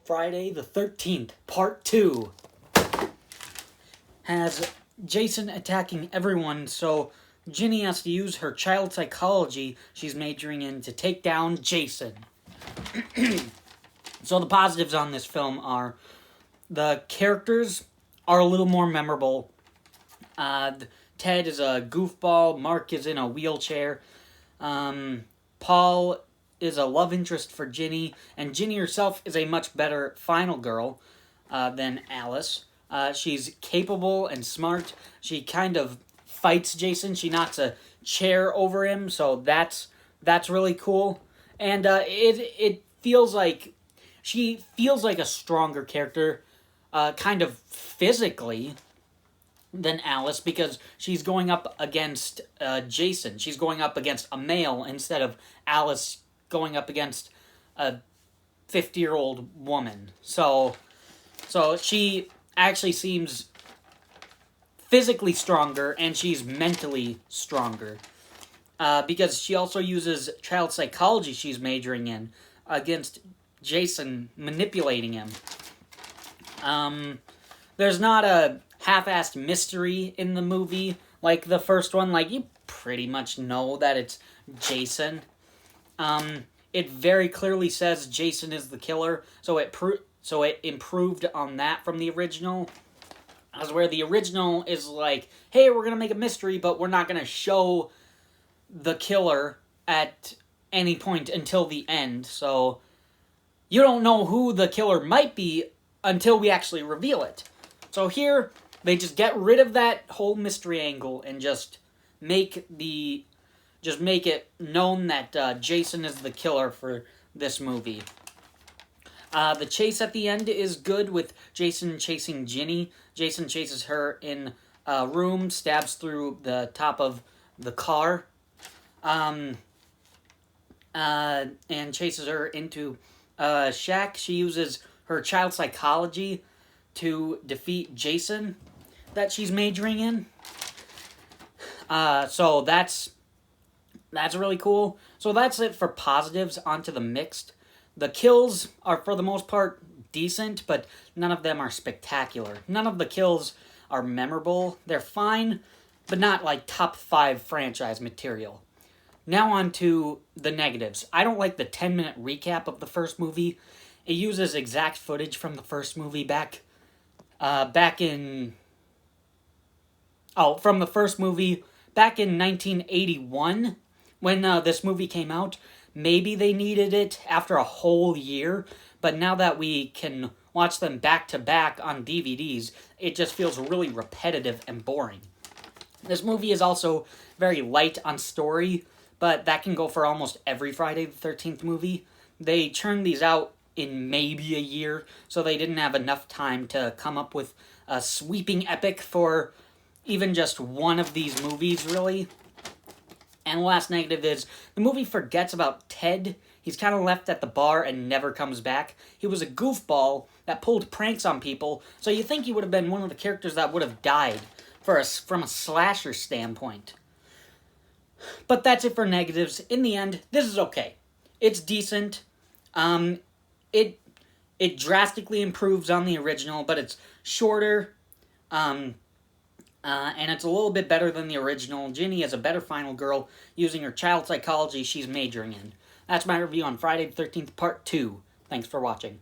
Friday the 13th, Part 2, has Jason attacking everyone, so Ginny has to use her child psychology she's majoring in to take down Jason. So the positives on this film are the characters are a little more memorable. Ted is a goofball, Mark is in a wheelchair, Paul is a love interest for Ginny, and Ginny herself is a much better final girl than Alice. She's capable and smart. She kind of fights Jason. She knocks a chair over him, so that's really cool. And it feels like she feels like a stronger character, kind of physically, than Alice, because she's going up against Jason. She's going up against a male instead of Alice going up against a 50-year-old woman. So she actually seems physically stronger, and she's mentally stronger. Because she also uses child psychology she's majoring in against Jason, manipulating him. There's not a half-assed mystery in the movie like the first one. Like, you pretty much know that it's Jason. It very clearly says Jason is the killer, so it improved on that from the original. As where the original is like, hey, we're gonna make a mystery, but we're not gonna show the killer at any point until the end, so you don't know who the killer might be until we actually reveal it. So here, they just get rid of that whole mystery angle and just make it known that Jason is the killer for this movie. The chase at the end is good, with Jason chasing Ginny. Jason chases her in a room, stabs through the top of the car, and chases her into a shack. She uses her child psychology to defeat Jason that she's majoring in. So that's really cool. So that's it for positives. Onto the mixed. The kills are, for the most part, decent, but none of them are spectacular. None of the kills are memorable. They're fine, but not like top 5 franchise material. Now on to the negatives. I don't like the 10-minute recap of the first movie. It uses exact footage from the first movie from the first movie back in 1981, when this movie came out. Maybe they needed it after a whole year, but now that we can watch them back to back on DVDs, it just feels really repetitive and boring. This movie is also very light on story, but that can go for almost every Friday the 13th movie. They churned these out in maybe a year, so they didn't have enough time to come up with a sweeping epic for even just one of these movies, really. And the last negative is, the movie forgets about Ted. He's kind of left at the bar and never comes back. He was a goofball that pulled pranks on people, so you think he would have been one of the characters that would have died from a slasher standpoint. But that's it for negatives. In the end, this is okay. It's decent. It drastically improves on the original, but it's shorter, and it's a little bit better than the original. Ginny is a better final girl, using her child psychology she's majoring in. That's my review on Friday the 13th, Part 2. Thanks for watching.